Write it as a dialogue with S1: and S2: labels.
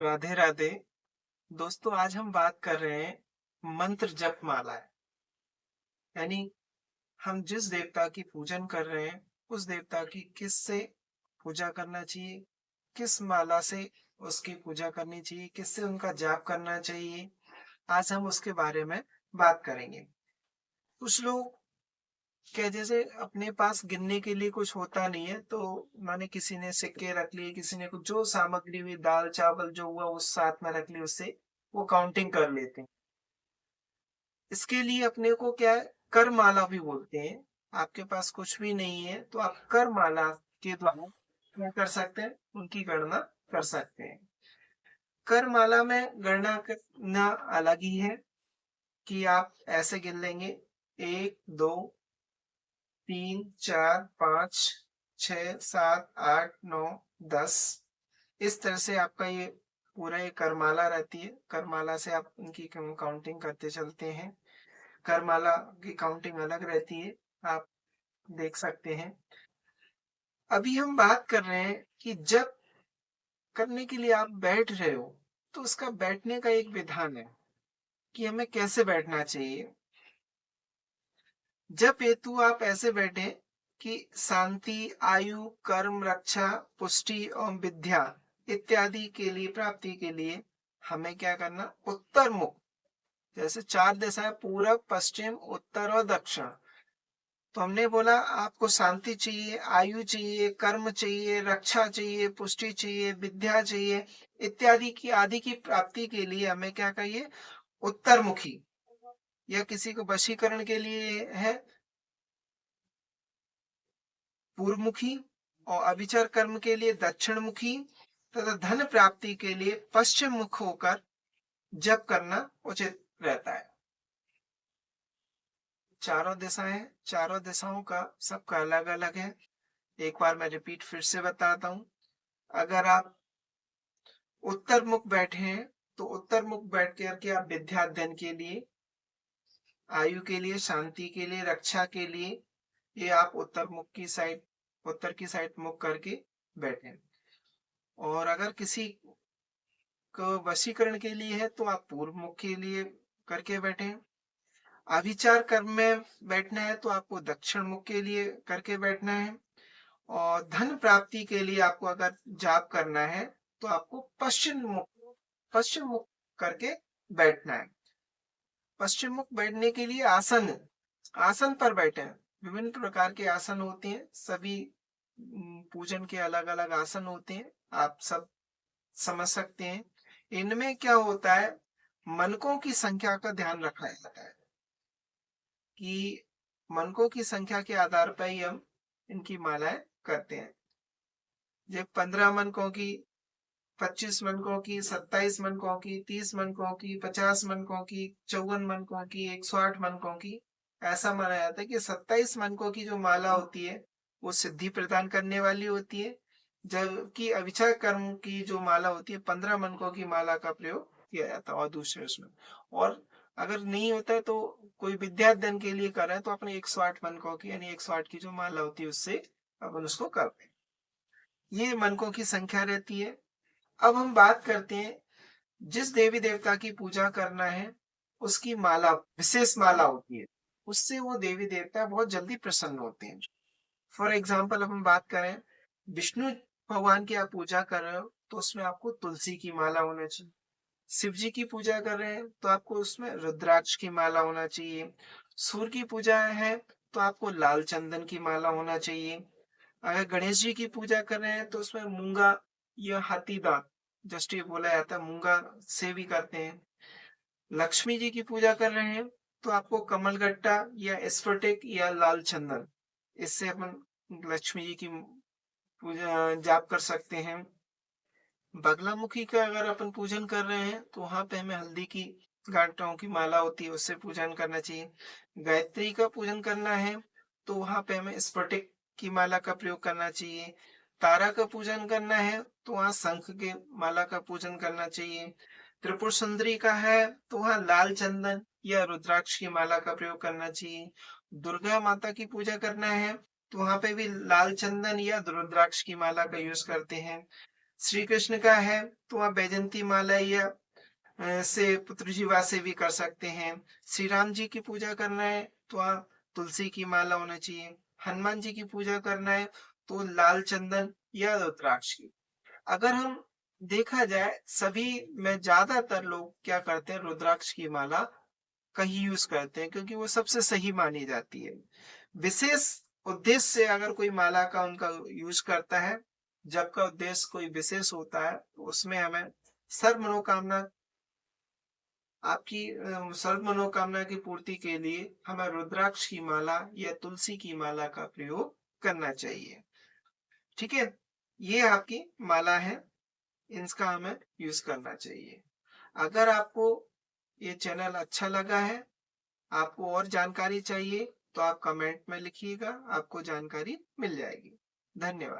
S1: राधे राधे। दोस्तों, आज हम बात कर रहे हैं मंत्र जप माला। यानी हम जिस देवता की पूजन कर रहे हैं उस देवता की किससे पूजा करना चाहिए, किस माला से उसकी पूजा करनी चाहिए, किससे उनका जाप करना चाहिए। आज हम उसके बारे में बात करेंगे। कुछ लोग क्या, जैसे अपने पास गिनने के लिए कुछ होता नहीं है तो माने किसी ने सिक्के रख लिए, किसी ने कुछ जो सामग्री हुई, दाल चावल जो हुआ उस साथ में रख ली, उससे वो काउंटिंग कर लेते हैं। इसके लिए अपने को क्या है, कर माला भी बोलते हैं। आपके पास कुछ भी नहीं है तो आप कर माला के द्वारा क्या कर सकते हैं, उनकी गणना कर सकते हैं। कर माला में गणना करना अलग ही है कि आप ऐसे गिन लेंगे, 1 2 3 4 5 6 7 8 9 10। इस तरह से आपका ये पूरा ये करमाला रहती है। करमाला से आप उनकी काउंटिंग करते चलते हैं। करमाला की काउंटिंग अलग रहती है, आप देख सकते हैं। अभी हम बात कर रहे हैं कि जब करने के लिए आप बैठ रहे हो तो उसका बैठने का एक विधान है कि हमें कैसे बैठना चाहिए। जब हेतु आप ऐसे बैठे कि शांति, आयु, कर्म, रक्षा, पुष्टि और विद्या इत्यादि के लिए, प्राप्ति के लिए हमें क्या करना, उत्तर मुख। जैसे 4 दिशाएं, पूरब, पश्चिम, उत्तर और दक्षिण। तो हमने बोला आपको शांति चाहिए, आयु चाहिए, कर्म चाहिए, रक्षा चाहिए, पुष्टि चाहिए, विद्या चाहिए इत्यादि की आदि की प्राप्ति के लिए हमें क्या कहिए, उत्तरमुखी। या किसी को वशीकरण के लिए है पूर्वमुखी, और अभिचार कर्म के लिए दक्षिण मुखी, तथा धन प्राप्ति के लिए पश्चिम मुख होकर जप करना उचित रहता है। चारों दिशाएं, चारों दिशाओं का सबका अलग अलग है। एक बार मैं रिपीट फिर से बताता हूं। अगर आप उत्तर मुख बैठे हैं तो उत्तर मुख बैठ करके आप विद्या अध्ययन के लिए, आयु के लिए, शांति के लिए, रक्षा के लिए, ये आप उत्तर मुख की साइड, उत्तर की साइड मुख करके बैठे। और अगर किसी को वशीकरण के लिए है तो आप पूर्व मुख के लिए करके बैठे। अभिचार कर्म में बैठना है तो आपको दक्षिण मुख के लिए करके बैठना है। और धन प्राप्ति के लिए आपको अगर जाप करना है तो आपको पश्चिम मुख करके बैठना है। पश्चिम मुख बैठने के लिए आसन, आसन पर बैठे। विभिन्न प्रकार के आसन होते हैं, सभी पूजन के अलग अलग आसन होते हैं, आप सब समझ सकते हैं। इनमें क्या होता है, मनकों की संख्या का ध्यान रखा जाता है कि मनकों की संख्या के आधार पर ही हम इनकी मालाएं करते हैं। जब 15 मनकों की, 25 मनकों की, 27 मनकों की, 30 मनकों की, 50 मनकों की, 54 मनकों की, 108 मनकों की, ऐसा माना जाता है कि 27 मनकों की जो माला होती है वो सिद्धि प्रदान करने वाली होती है, जबकि अभिचार कर्म की जो माला होती है 15 मनकों की माला का प्रयोग किया जाता है। और दूसरे उसमें, और अगर नहीं होता है तो कोई विद्या अध्ययन के लिए कर रहे हैं तो अपने 108 मनकों की, यानी 108 की जो माला होती है उससे अपन उसको करते हैं। ये मनकों की संख्या रहती है। अब हम बात करते हैं, जिस देवी देवता की पूजा करना है उसकी माला, विशेष माला होती है, उससे वो देवी देवता बहुत जल्दी प्रसन्न होते हैं। फॉर एग्जाम्पल अब हम बात करें, विष्णु भगवान की आप पूजा कर रहे हो तो उसमें आपको तुलसी की माला होना चाहिए। शिव जी की पूजा कर रहे हैं तो आपको उसमें रुद्राक्ष की माला होना चाहिए। सूर्य की पूजा है तो आपको लाल चंदन की माला होना चाहिए। अगर गणेश जी की पूजा कर रहे हैं तो उसमें मूंगा या हाथी दांत जस्ट ये बोला जाता है, मूंगा से भी करते हैं। लक्ष्मी जी की पूजा कर रहे हैं तो आपको कमलगट्टा या स्फटिक या लाल चंदन, इससे अपन लक्ष्मी जी की पूजा जाप कर सकते हैं। बगलामुखी का अगर अपन पूजन कर रहे हैं तो वहां पे हमें हल्दी की गांठों की माला होती है, उससे पूजन करना चाहिए। गायत्री का पूजन करना है तो वहां पे हमें स्फटिक की माला का प्रयोग करना चाहिए। तारा का पूजन करना है तो वहां शंख के माला का पूजन करना चाहिए। त्रिपुर सुंदरी का है तो वहां लाल चंदन या रुद्राक्ष की माला का प्रयोग करना चाहिए। दुर्गा माता की पूजा करना है तो वहां पे भी लाल चंदन या रुद्राक्ष की माला का यूज करते हैं। श्री कृष्ण का है तो आप बैजंती माला या से पुत्र जीवा से भी कर सकते हैं। श्री राम जी की पूजा करना है तो आप तुलसी की माला होना चाहिए। हनुमान जी की पूजा करना है तो लाल चंदन या रुद्राक्ष की। अगर हम देखा जाए सभी में ज्यादातर लोग क्या करते हैं, रुद्राक्ष की माला का ही यूज करते हैं क्योंकि वो सबसे सही मानी जाती है। विशेष उद्देश्य से अगर कोई माला का उनका यूज करता है, जब का उद्देश्य कोई विशेष होता है तो उसमें हमें सर्व मनोकामना आपकी सर्व मनोकामना की पूर्ति के लिए हमें रुद्राक्ष की माला या तुलसी की माला का प्रयोग करना चाहिए। ठीक है, ये आपकी माला है, इसका हमें यूज करना चाहिए। अगर आपको ये चैनल अच्छा लगा है, आपको और जानकारी चाहिए तो आप कमेंट में लिखिएगा, आपको जानकारी मिल जाएगी। धन्यवाद।